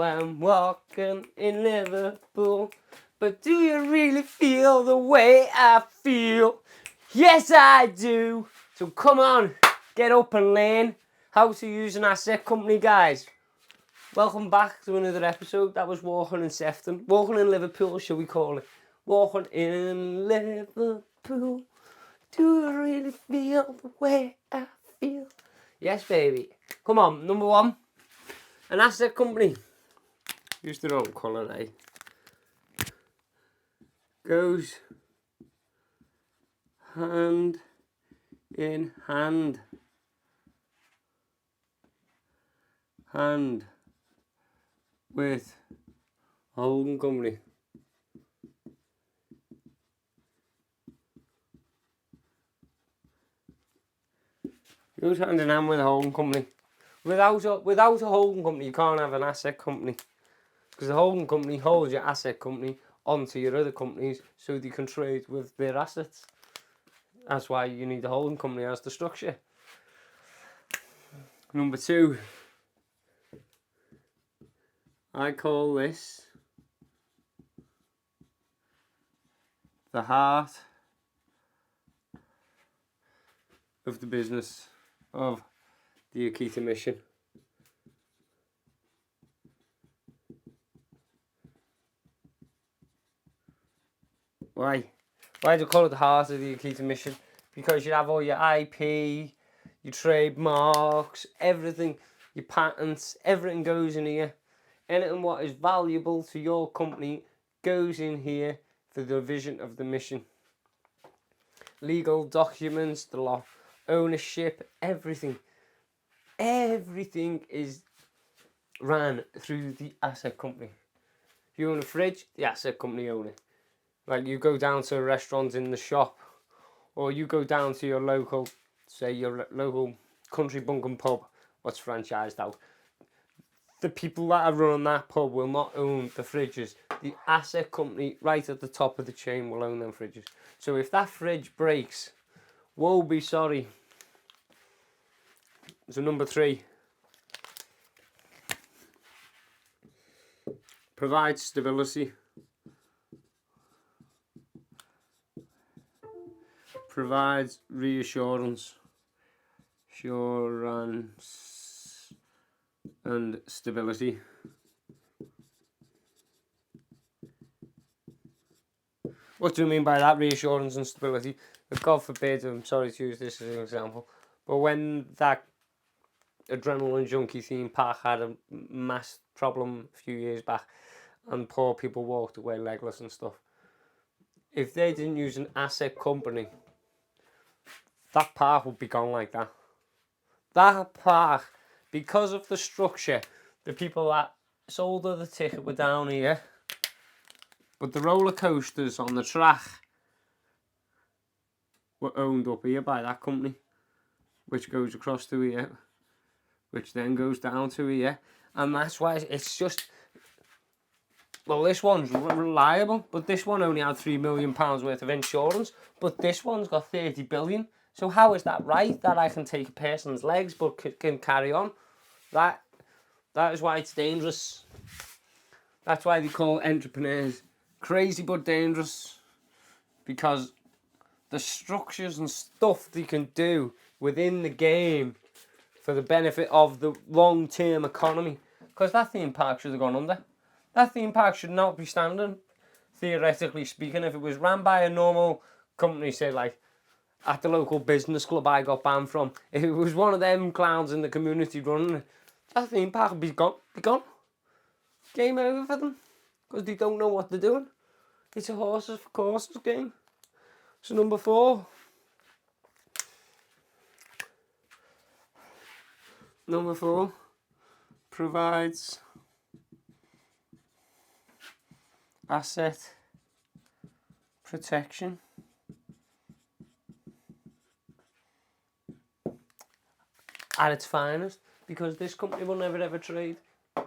I'm walking in Liverpool. But do you really feel the way I feel? Yes, I do. So come on, get up and learn how to use an asset company, guys. Welcome back to another episode. That was Walking in Sefton. Walking in Liverpool, shall we call it? Walking in Liverpool. Do you really feel the way I feel? Yes, baby. Come on, number one. An asset company. Use their own colour, eh? Goes hand in hand. Hand with a holding company. Goes hand in hand with a holding company. Without a holding company, you can't have an asset company. Because the holding company holds your asset company onto your other companies so they can trade with their assets. That's why you need a holding company as the structure. Number two. I call this the heart of the business of the Akita mission. Why? Why do you call it the heart of the Akita mission? Because you have all your IP, your trademarks, everything, your patents, everything goes in here. Anything what is valuable to your company goes in here for the vision of the mission. Legal documents, the law, ownership, everything. Everything is ran through the asset company. If you own a fridge, the asset company own it. Like you go down to a restaurant in the shop, or you go down to your local, say your local country bumpkin pub, what's franchised out. The people that are running that pub will not own the fridges. The asset company right at the top of the chain will own them fridges. So if that fridge breaks, woe be sorry. So number three. Provides stability. Provides reassurance. Assurance and stability. What do you mean by that, reassurance and stability? God forbid, I'm sorry to use this as an example, but when that adrenaline junkie theme park had a mass problem a few years back and poor people walked away legless and stuff, if they didn't use an asset company, that park would be gone like that. That park, because of the structure, the people that sold her the ticket were down here, but the roller coasters on the track were owned up here by that company, which goes across to here, which then goes down to here, and that's why it's just, well, this one's reliable, but this one only had £3 million worth of insurance, but this one's got 30 billion. So how is that right, that I can take a person's legs but can carry on? That is why it's dangerous. That's why they call entrepreneurs crazy but dangerous, because the structures and stuff they can do within the game for the benefit of the long-term economy. Because that theme park should have gone under. That theme park should not be standing, theoretically speaking. If it was ran by a normal company, say like at the local business club I got banned from, if it was one of them clowns in the community running it, that theme park would be gone. Game over for them. Because they don't know what they're doing. It's a horses for courses game. So number four. Number four provides asset protection. At its finest, because this company will never ever trade,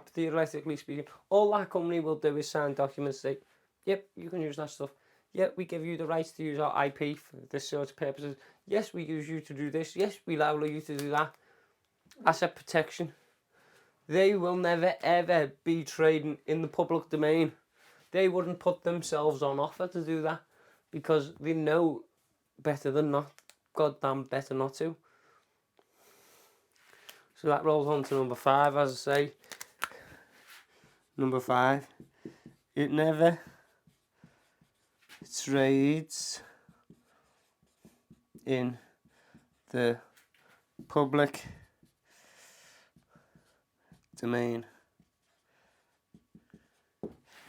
theoretically speaking. All that company will do is sign documents, say, yep, you can use that stuff. Yep, we give you the rights to use our IP for this sort of purposes. Yes, we use you to do this. Yes, we allow you to do that. Asset protection. they will never ever be trading in the public domain. They wouldn't put themselves on offer to do that because they know better than not. Goddamn better not to. So that rolls on to number 5, as I say. Number 5. It never trades in the public domain.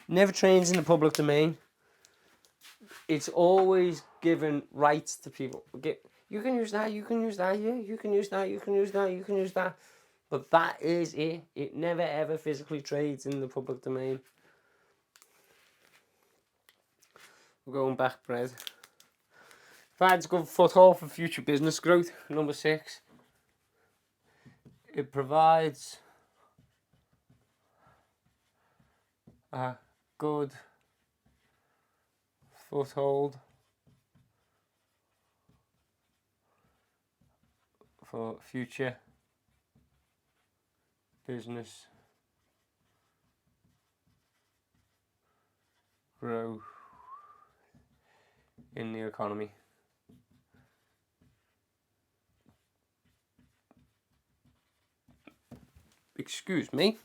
Never trades in the public domain. It's always given rights to people. You can use that, you can use that, yeah, you can use that, you can use that, you can use that. But that is it. It never ever physically trades in the public domain. We're going back, Brad. Provides a good foothold for future business growth. Number 6. It provides a good foothold for future business growth in the economy. Excuse me.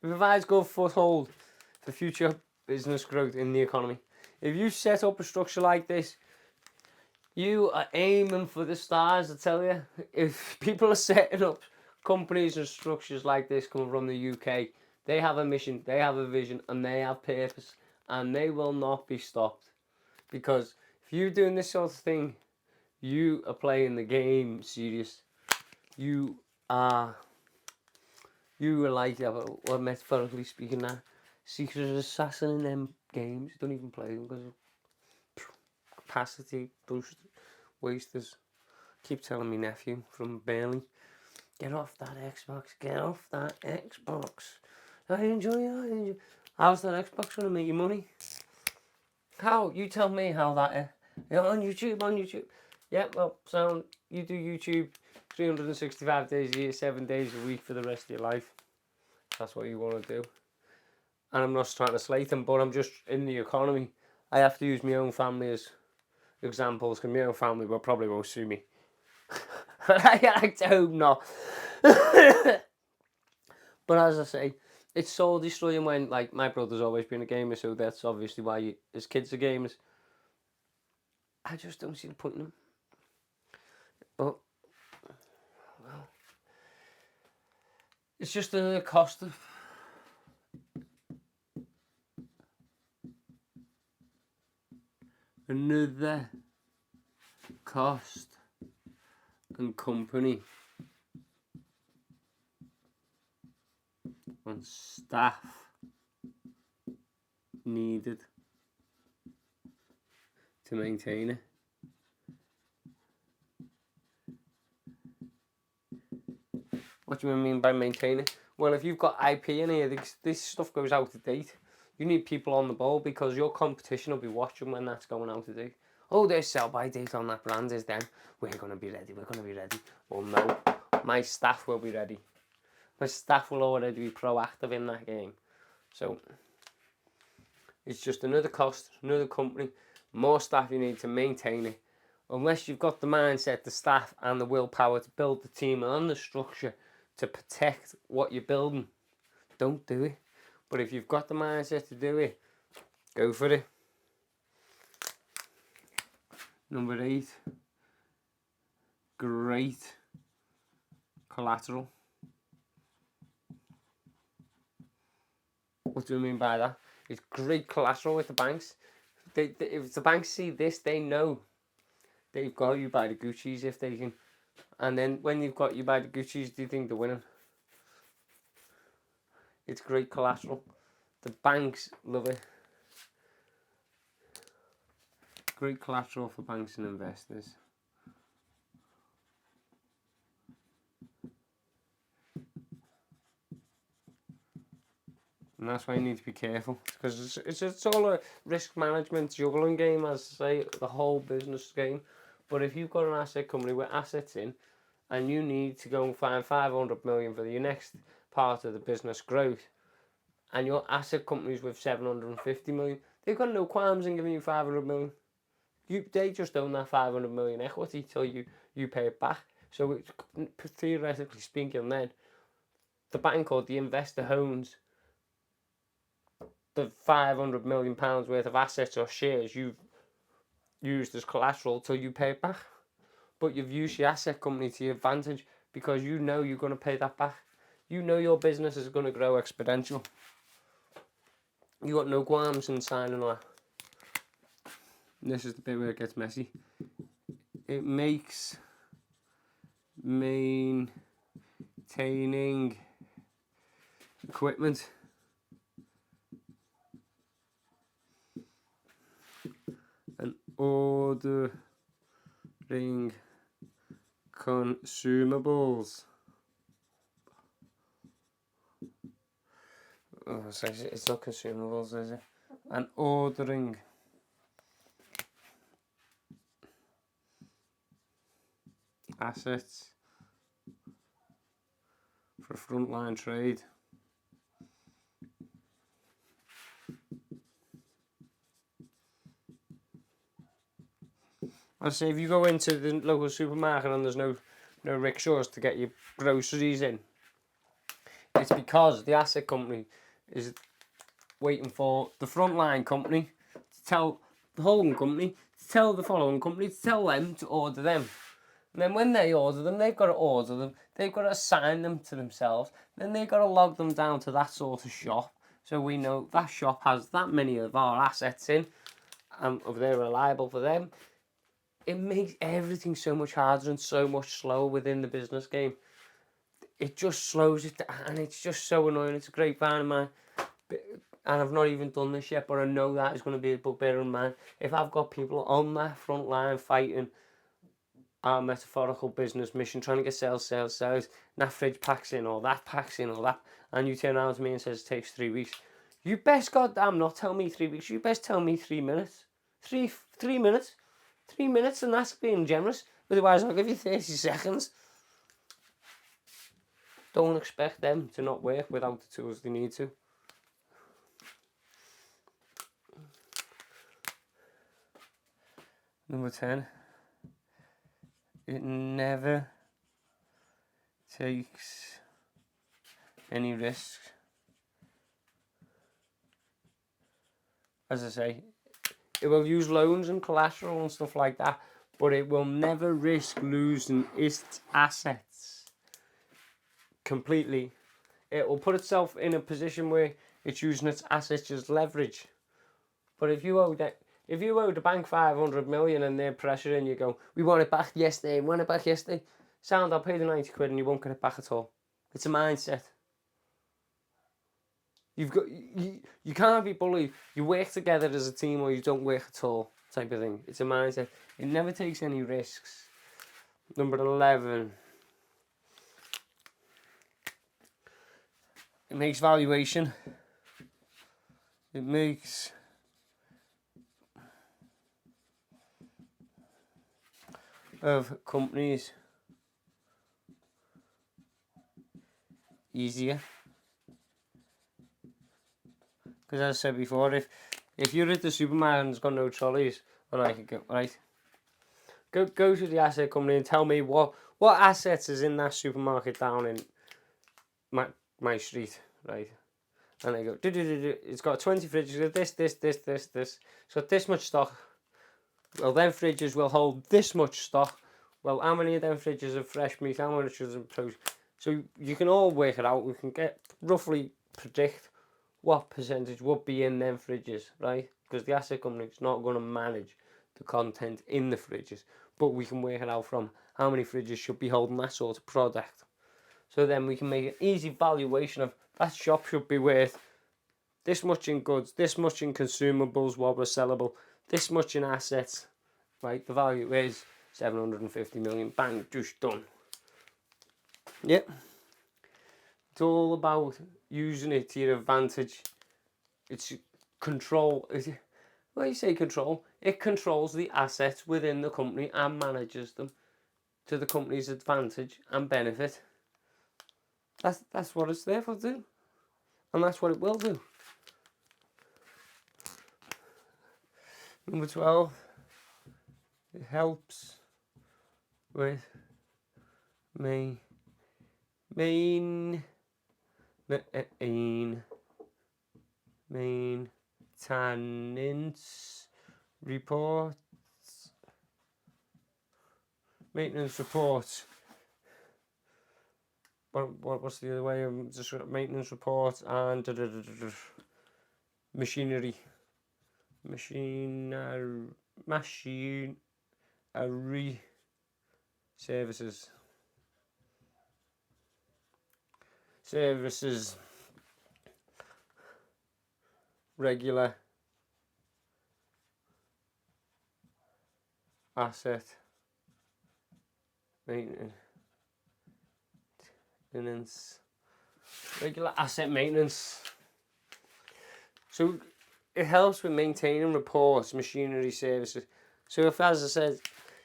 It provides good foothold for future business growth in the economy. If you set up a structure like this, you are aiming for the stars, I tell you. If people are setting up companies and structures like this coming from the UK, they have a mission, they have a vision, and they have purpose, and they will not be stopped. Because if you're doing this sort of thing, you are playing the game serious. You are like, well, metaphorically speaking, that secret assassin in them games. You don't even play them because of capacity wasters. Keep telling me nephew from Burnley, get off that Xbox, get off that Xbox. I enjoy it. How's that Xbox going to make you money? How? You tell me how that is. On YouTube. Yeah, well, so you do YouTube 365 days a year, 7 days a week for the rest of your life. That's what you want to do. And I'm not trying to slate them, but I'm just in the economy. I have to use my own family as examples, because my own family probably won't sue me. I hope not. But as I say, it's soul destroying when, like, my brother's always been a gamer, so that's obviously why his kids are gamers. I just don't see the point in them. But, well, it's just a cost of another cost and company on staff needed to maintain it. What do you mean by maintain it? Well, if you've got IP in here, this stuff goes out of date. You need people on the ball because your competition will be watching when that's going out of date. Oh, there's sell-by date on that brand is then. We're going to be ready. Well, no. My staff will be ready. My staff will already be proactive in that game. So, it's just another cost, another company, more staff you need to maintain it. Unless you've got the mindset, the staff, and the willpower to build the team and the structure to protect what you're building, don't do it. But if you've got the mindset to do it, go for it. Number 8. Great collateral. What do I mean by that? It's great collateral with the banks. If the banks see this, they know they've got you by the Gucci's if they can. And then when you've got you by the Gucci's, do you think they're winning? It's great collateral. The banks love it. Great collateral for banks and investors. And that's why you need to be careful, because it's all a risk management juggling game, as I say, the whole business game. But if you've got an asset company with assets in, and you need to go and find 500 million for your next part of the business growth, and your asset company's with 750 million, they've got no qualms in giving you 500 million. They just own that 500 million equity till you pay it back. So it's, theoretically speaking, then the bank or the investor owns the 500 million pounds worth of assets or shares you've used as collateral till you pay it back. But you've used your asset company to your advantage because you know you're going to pay that back. You know your business is going to grow exponential. You got no qualms in signing that. This is the bit where it gets messy. It makes maintaining equipment and ordering consumables. Oh, it's not consumables, is it? And ordering assets for frontline trade. I say if you go into the local supermarket and there's no rickshaws to get your groceries in, it's because the asset company is waiting for the frontline company to tell the holding company to tell the following company to tell them to order them. And then when they order them, they've got to order them, they've got to assign them to themselves, then they've got to log them down to that sort of shop. So we know that shop has that many of our assets in, and if they're reliable for them. It makes everything so much harder and so much slower within the business game. It just slows it down, and it's just so annoying. It's a great fan of mine, and I've not even done this yet, but I know that is going to be a bugbear of mine. If I've got people on that front line fighting our metaphorical business mission, trying to get sales, and that fridge packs in, or that packs in, or that, and you turn around to me and says it takes 3 weeks, you best goddamn not tell me 3 weeks. You best tell me 3 minutes. 3 minutes. 3 minutes, and that's being generous. Otherwise, I'll give you 30 seconds. Don't expect them to not work without the tools they need to. Number 10. It never takes any risks. As I say, it will use loans and collateral and stuff like that, but it will never risk losing its assets completely. It will put itself in a position where it's using its assets as leverage. But if you owe the bank 500 million and they're pressuring you, go, we want it back yesterday, sound, I'll pay the 90 quid and you won't get it back at all. It's a mindset. You can't be bullied. You work together as a team or you don't work at all, type of thing. It's a mindset. It never takes any risks. Number 11. It makes valuation. It makes of companies easier. Because as I said before, if you're at the supermarket and it's got no trolleys, and I could go, right, go to the asset company and tell me what assets is in that supermarket down in my street, right? And they go, it's got 20 fridges, this. It's got this much stock. Well, them fridges will hold this much stock. Well, how many of them fridges are fresh meat? How much is produce? So you can all work it out. We can roughly predict what percentage would be in them fridges, right? Because the asset company is not going to manage the content in the fridges, but we can work it out from how many fridges should be holding that sort of product. So then we can make an easy valuation of that shop should be worth this much in goods, this much in consumables, what was sellable, this much in assets, right? The value is 750 million. Bang, just done. Yep. It's all about using it to your advantage. It's control. When you say control, it controls the assets within the company and manages them to the company's advantage and benefit. That's what it's there for to do. And that's what it will do. Number 12, it helps with maintenance reports. Maintenance reports. What's the other way of just maintenance reports and machinery services. Regular asset maintenance. Regular asset maintenance. So it helps with maintaining reports, machinery, services. So if, as I said,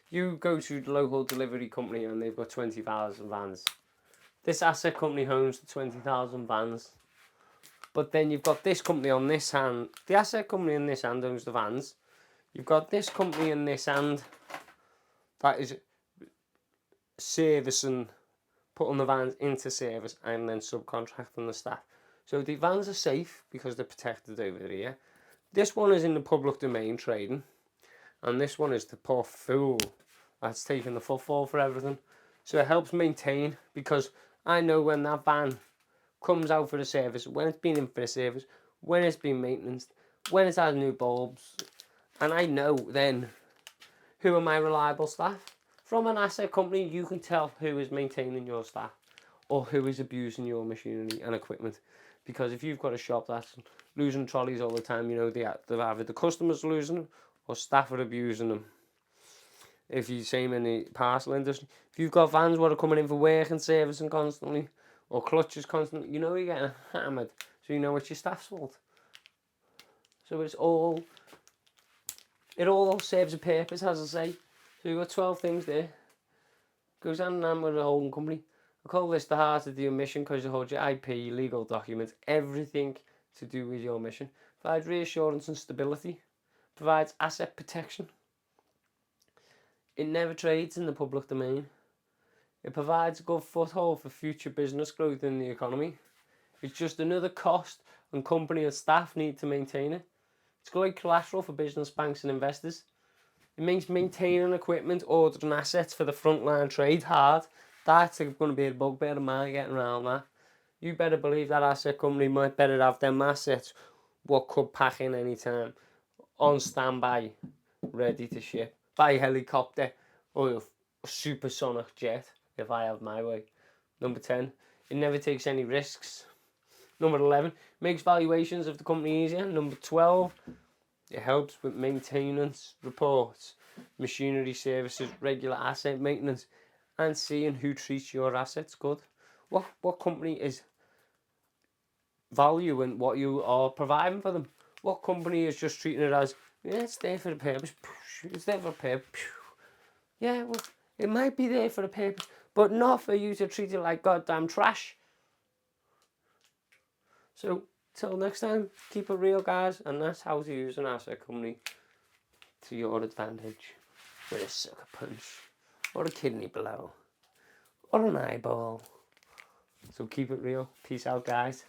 you go to the local delivery company and they've got 20,000 vans, this asset company owns the 20,000 vans. But then you've got this company on this hand. The asset company in this hand owns the vans. You've got this company in this hand that is servicing, putting the vans into service and then subcontracting the staff. So the vans are safe because they're protected over here. This one is in the public domain trading. And this one is the poor fool that's taking the footfall for everything. So it helps maintain, because I know when that van comes out for a service, when it's been in for a service, when it's been maintenance, when it's had new bulbs, and I know then who are my reliable staff. From an asset company, you can tell who is maintaining your staff or who is abusing your machinery and equipment. Because if you've got a shop that's losing trolleys all the time, you know either the customers are losing them or staff are abusing them. If you same in the parcel industry, if you've got vans that are coming in for work and servicing constantly, or clutches constantly, you know you're getting hammered. So you know it's your staff's fault. So it all serves a purpose, as I say. So you've got 12 things there. Goes hand in hand with the holding company. I call this the heart of your mission because you hold your IP, legal documents, everything to do with your mission. Provides reassurance and stability. Provides asset protection. It never trades in the public domain. It provides a good foothold for future business growth in the economy. It's just another cost and company and staff need to maintain it. It's great collateral for business, banks and investors. It makes maintaining equipment, ordering assets for the frontline trade hard. That's going to be a bugbear of mine getting around that. You better believe that asset company might better have them assets what could pack in any time, on standby, ready to ship, by helicopter or a supersonic jet, if I have my way. Number 10, it never takes any risks. Number 11, makes valuations of the company easier. Number 12, it helps with maintenance reports, machinery services, regular asset maintenance, and seeing who treats your assets good. What company is valuing what you are providing for them? What company is just treating it as, yeah, it's there for a purpose. It's there for a purpose. Yeah, well, it might be there for a purpose, but not for you to treat it like goddamn trash. So, till next time, keep it real, guys, and that's how to use an asset company to your advantage. With a sucker punch, or a kidney blow, or an eyeball. So keep it real. Peace out, guys.